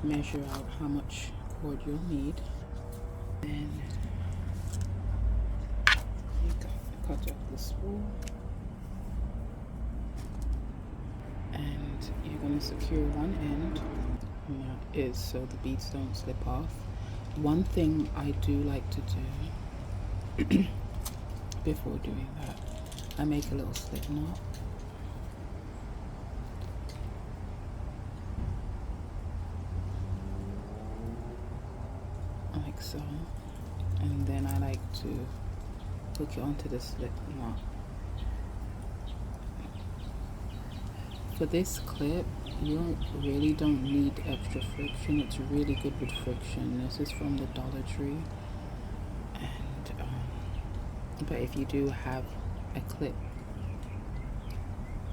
measure out how much cord you'll need. Then you cut off the spool, and you're going to secure one end, and that is so the beads don't slip off. One thing I do like to do before doing that, I make a little slip knot. Like so, and then I like to hook it onto the slip knot. For this clip, you really don't need extra friction. It's really good with friction. This is from the Dollar Tree, and but if you do have a clip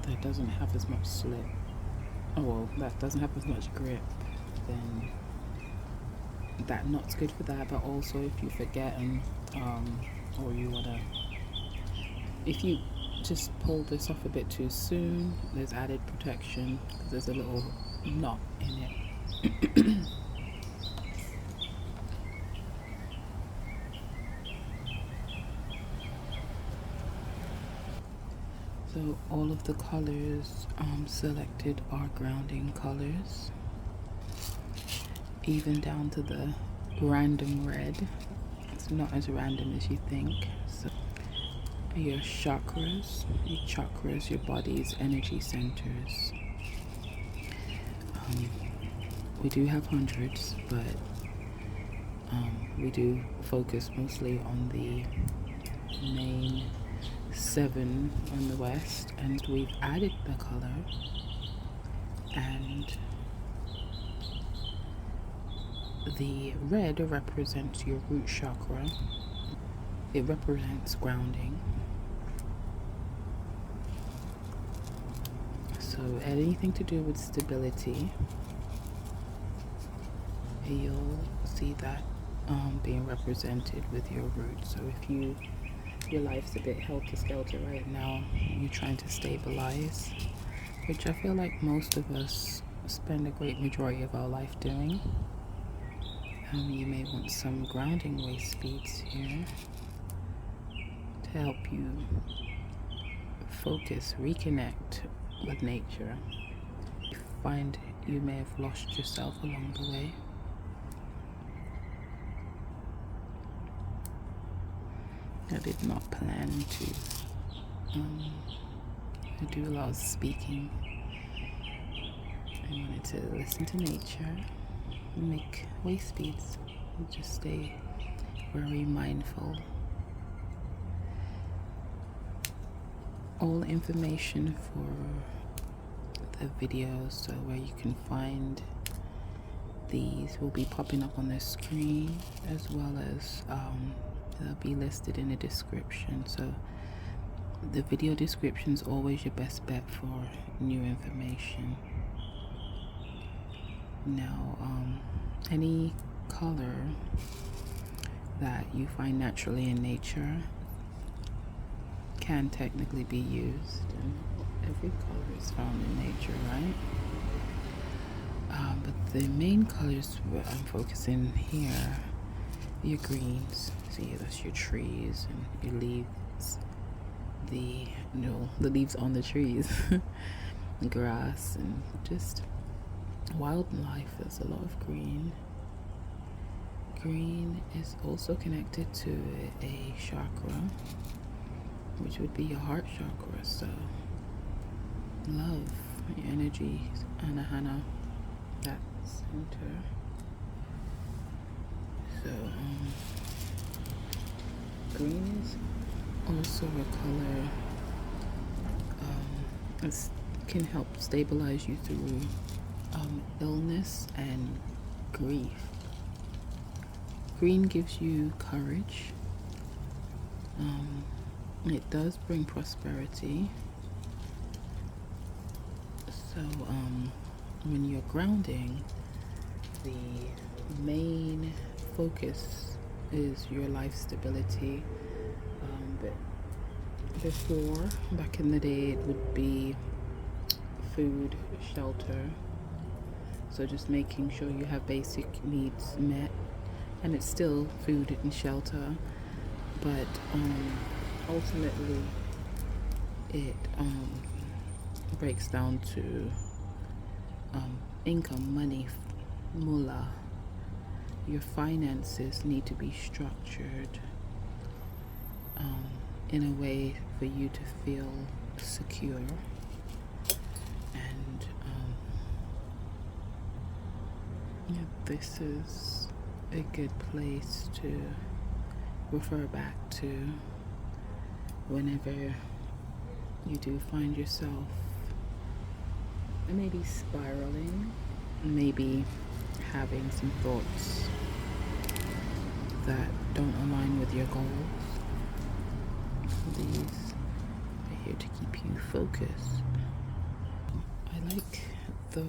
that doesn't have as much slip, that doesn't have as much grip, then that knot's good for that. But also if you forget and or you wanna, if you just pull this off a bit too soon, there's added protection because there's a little knot in it. So all of the colors selected are grounding colors, even down to the random red. It's not as random as you think. So your chakras, your body's energy centers. We do have hundreds, but we do focus mostly on the main 7 on the west, and we've added the color, and the red represents your root chakra. It represents grounding. So anything to do with stability, you'll see that being represented with your roots. So if your life's a bit helter-skelter right now, you're trying to stabilize, which I feel like most of us spend a great majority of our life doing. You may want some grounding waist beads here to help you focus, reconnect with nature. You find you may have lost yourself along the way. I did not plan to do a lot of speaking. I wanted to listen to nature and make waist beads and just stay very mindful. All information for the videos, so where you can find these, will be popping up on the screen, as well as they'll be listed in the description. So the video description is always your best bet for new information. Now, any color that you find naturally in nature can technically be used, and every color is found in nature, right? But the main colors I'm focusing here, your greens. See, that's your trees and your leaves. The leaves on the trees, the grass, and just wildlife. There's a lot of green. Green is also connected to a chakra, which would be your heart chakra. So love, your energy, Anahana, that center. So green is also a color that can help stabilize you through illness and grief. Green gives you courage. It does bring prosperity. So when you're grounding, the main focus is your life stability. But before, back in the day, it would be food, shelter. So So just making sure you have basic needs met, and it's still food and shelter, but ultimately it breaks down to income, money, mullah. Your finances need to be structured in a way for you to feel secure, and this is a good place to refer back to whenever you do find yourself maybe spiraling, maybe having some thoughts that don't align with your goals. These are here to keep you focused. I like those.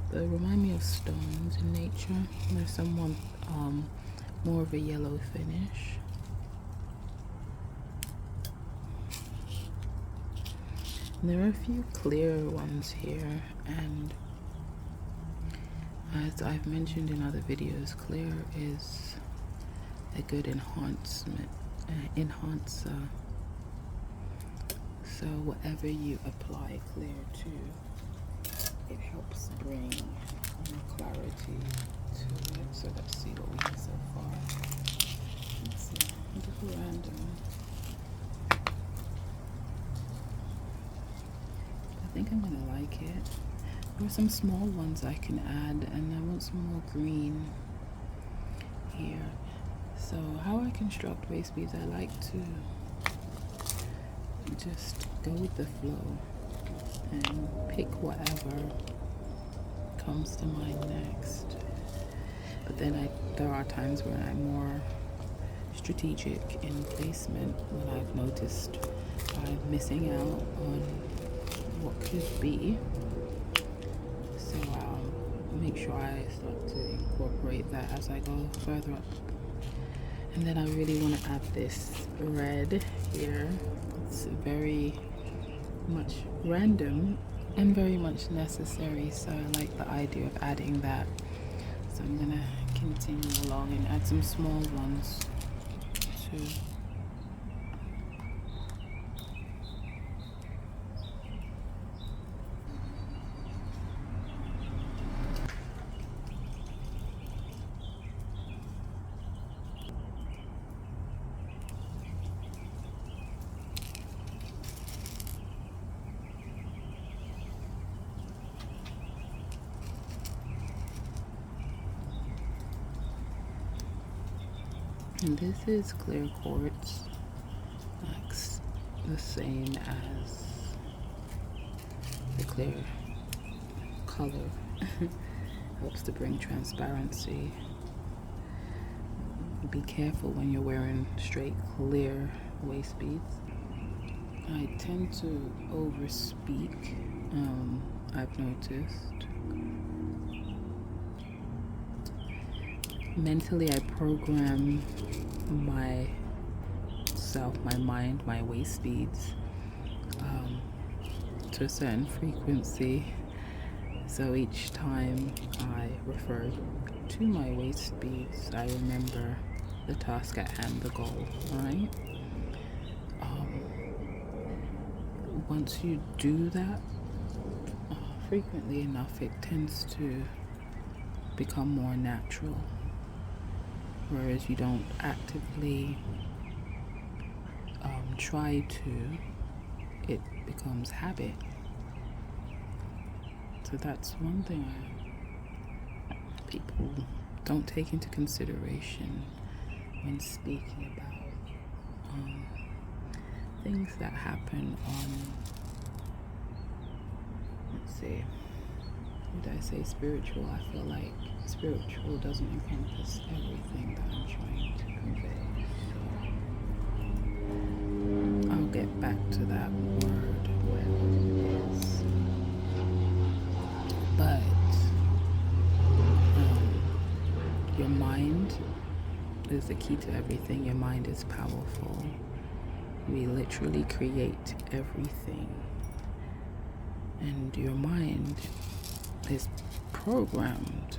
They remind me of stones in nature. There's someone more of a yellow finish. And there are a few clear ones here, and as I've mentioned in other videos, clear is a good enhancer. So whatever you apply clear to, it helps bring more clarity to it. So let's see what we have so far. Let's see, a little random. I think I'm gonna like it. There are some small ones I can add, and I want some more green here. So how I construct waist beads, I like to just go with the flow and pick whatever comes to mind next. But then there are times when I'm more strategic in placement, when I've noticed I'm missing out on what could be. So I'll make sure I start to incorporate that as I go further up. And then I really want to add this red here. It's very much random and very much necessary, so I like the idea of adding that. So I'm gonna continue along and add some small ones too. And this is clear quartz, that's the same as the clear color. Helps to bring transparency. Be careful when you're wearing straight clear waist beads. I tend to overspeak, I've noticed. Mentally, I program myself, my mind, my waist beads to a certain frequency. So each time I refer to my waist beads, I remember the task at hand, the goal, right? Once you do that frequently enough, it tends to become more natural. Whereas you don't actively try to, it becomes habit. So that's one thing people don't take into consideration when speaking about things that happen on, let's see, would I say spiritual? I feel like spiritual doesn't encompass everything that I'm trying to convey. So I'll get back to that word when it is. But your mind is the key to everything. Your mind is powerful. We literally create everything. And your mind is programmed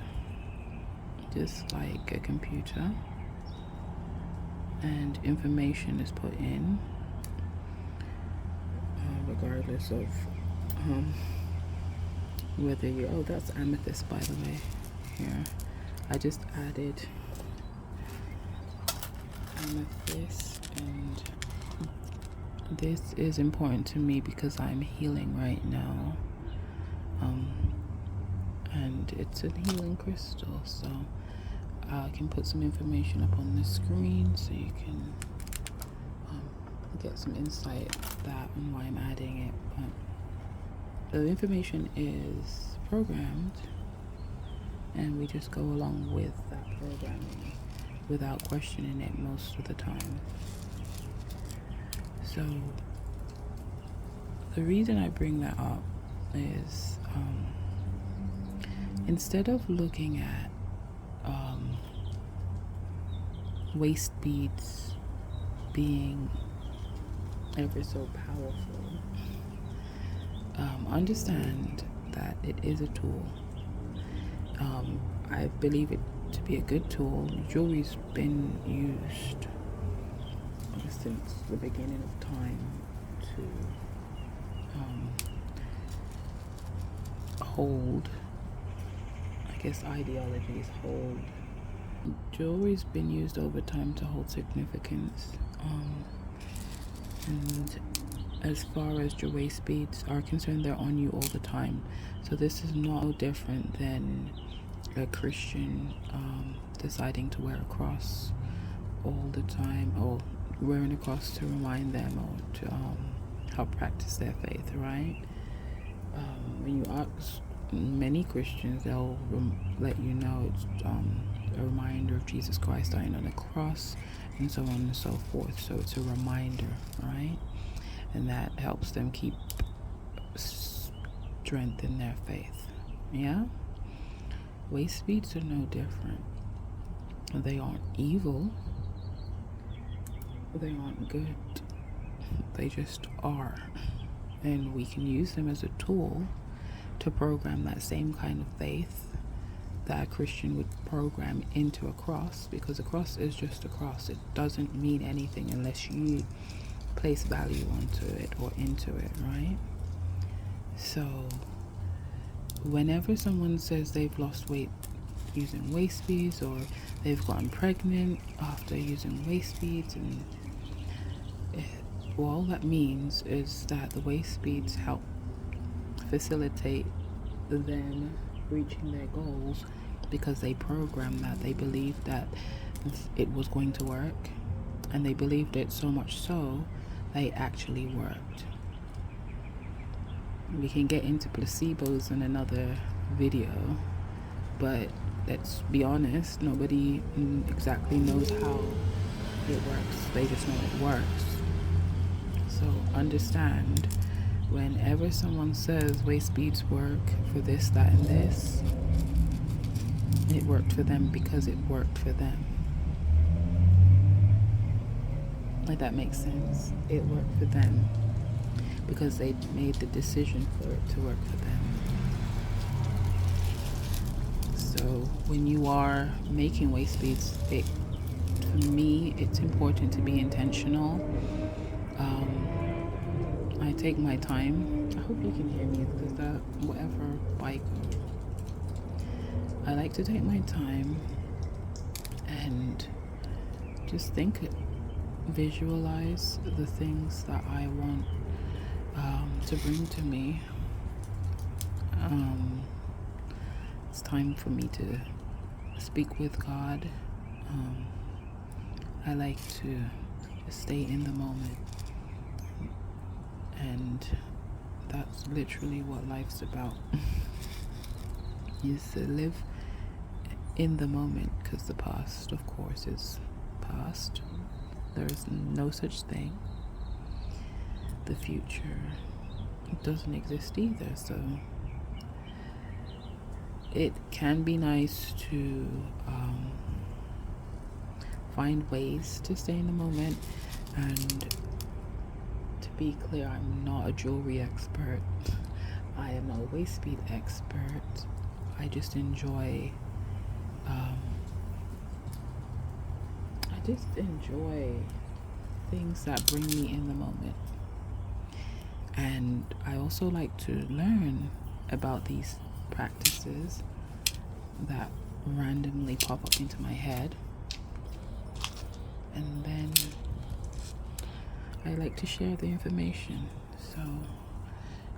just like a computer, and information is put in regardless of whether you, oh, that's amethyst, by the way. Here I just added amethyst, and this is important to me because I'm healing right now, and it's a healing crystal, so I can put some information up on the screen so you can get some insight of that and why I'm adding it. But the information is programmed, and we just go along with that programming without questioning it most of the time. So the reason I bring that up is instead of looking at waist beads being ever so powerful, understand that it is a tool. I believe it to be a good tool. Jewelry's been used since the beginning of time to hold, I guess, ideologies hold. Jewelry's been used over time to hold significance, and as far as your waist beads are concerned, they're on you all the time. So this is no different than a Christian deciding to wear a cross all the time, or wearing a cross to remind them, or to help practice their faith, right? When you ask many Christians, they'll let you know it's a reminder of Jesus Christ dying on the cross, and so on and so forth. So it's a reminder, right? And that helps them keep strength in their faith. Yeah? Waist beads are no different. They aren't evil. They aren't good. They just are. And we can use them as a tool to program that same kind of faith that a Christian would program into a cross, because a cross is just a cross. It doesn't mean anything unless you place value onto it or into it, right? So whenever someone says they've lost weight using waist beads, or they've gotten pregnant after using waist beads, and all that means is that the waist beads help facilitate them reaching their goals, because they programmed that. They believed that it was going to work, and they believed it so much so they actually worked. We can get into placebos in another video, but let's be honest, nobody exactly knows how it works. They just know it works. So understand, whenever someone says waist beads work for this, that, and this, it worked for them because it worked for them. Like, that makes sense. It worked for them because they made the decision for it to work for them. So when you are making waist beads, for me, it's important to be intentional. I take my time. I hope you can hear me, because that whatever bike. I like to take my time and just visualize the things that I want to bring to me. It's time for me to speak with God. I like to stay in the moment, and that's literally what life's about. Is to live in the moment, because the past, of course, is past. There is no such thing. The future doesn't exist either. So it can be nice to find ways to stay in the moment. And to be clear, I'm not a jewelry expert. I am no waist bead expert. I just enjoy things that bring me in the moment. And I also like to learn about these practices that randomly pop up into my head. And then I like to share the information. So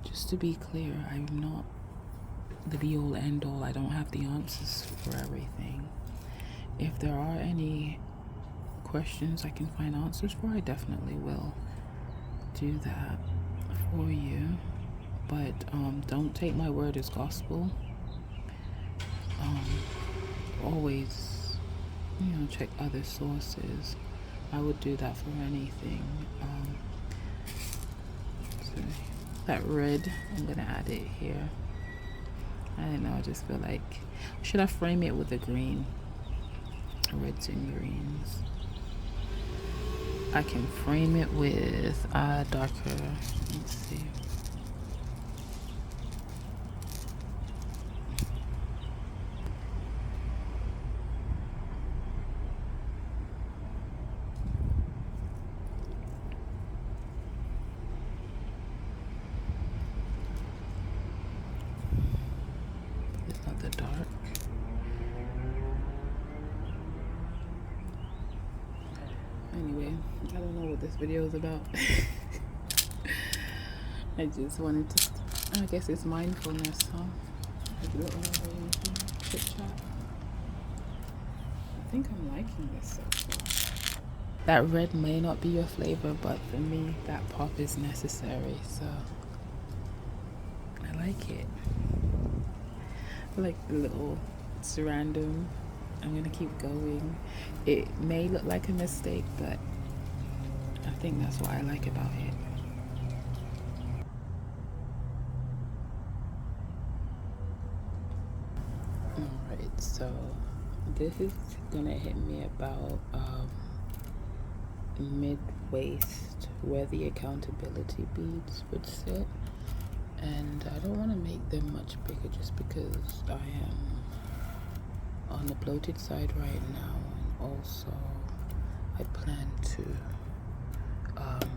just to be clear, I'm not the be all end all. I don't have the answers for everything. If there are any questions I can find answers for, I definitely will do that for you. But don't take my word as gospel. Always, check other sources. I would do that for anything. So that red, I'm gonna add it here. I don't know, I just feel like, should I frame it with the green? Reds and greens. I can frame it with darker, let's see. It's not the dark. Anyway, I don't know what this video is about. I just wanted to, I guess it's mindfulness, huh? Chitchat. I think I'm liking this so far. That red may not be your flavor, but for me, that pop is necessary, so I like it. I like the little, it's random. I'm gonna keep going. It may look like a mistake, but I think that's what I like about it. Alright, so this is gonna hit me about mid-waist, where the accountability beads would sit. And I don't want to make them much bigger just because I am on the bloated side right now, and also I plan to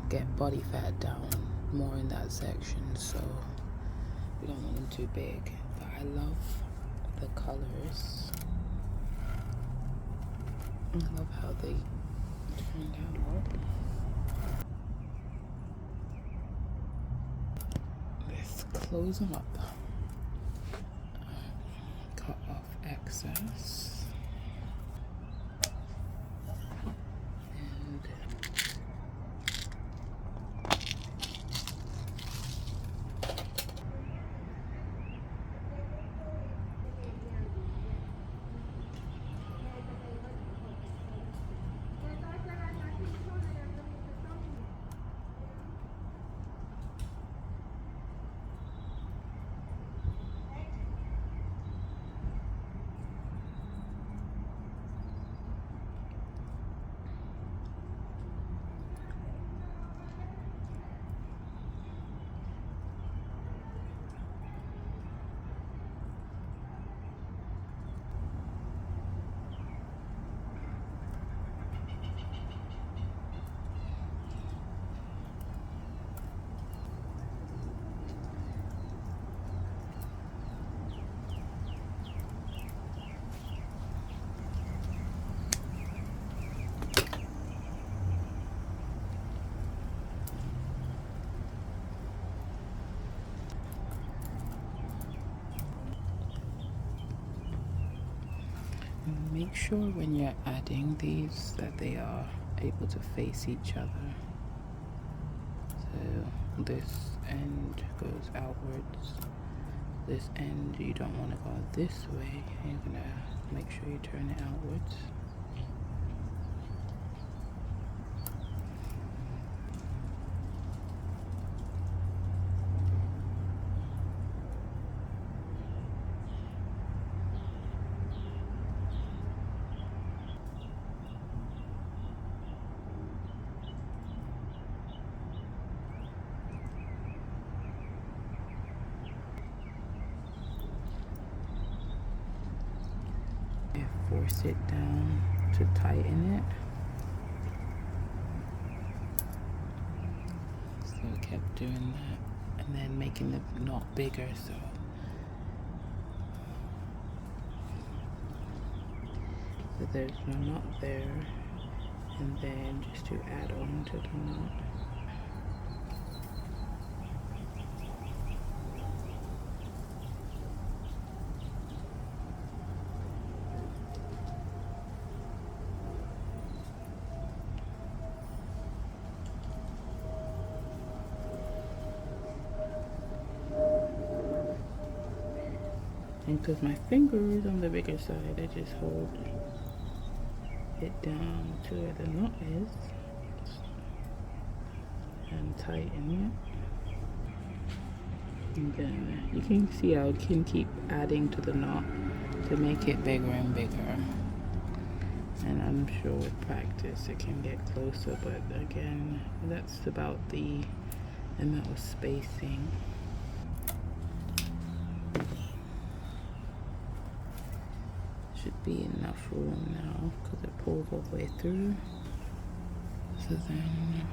get body fat down more in that section, so we don't want them too big. But I love the colors. I love how they turned out. Let's close them up. Cut off excess. Make sure when you're adding these that they are able to face each other. So this end goes outwards. This end, you don't want to go this way. You're gonna make sure you turn it outwards. I force it down to tighten it. So I kept doing that and then making the knot bigger, so there's no knot there, and then just to add on to the knot. And because my finger is on the bigger side, I just hold it down to where the knot is and tighten it. And then you can see how I can keep adding to the knot to make it bigger and bigger. And I'm sure with practice it can get closer, but again, that's about the amount of spacing. Should be enough room now because it pulls all the way through. So then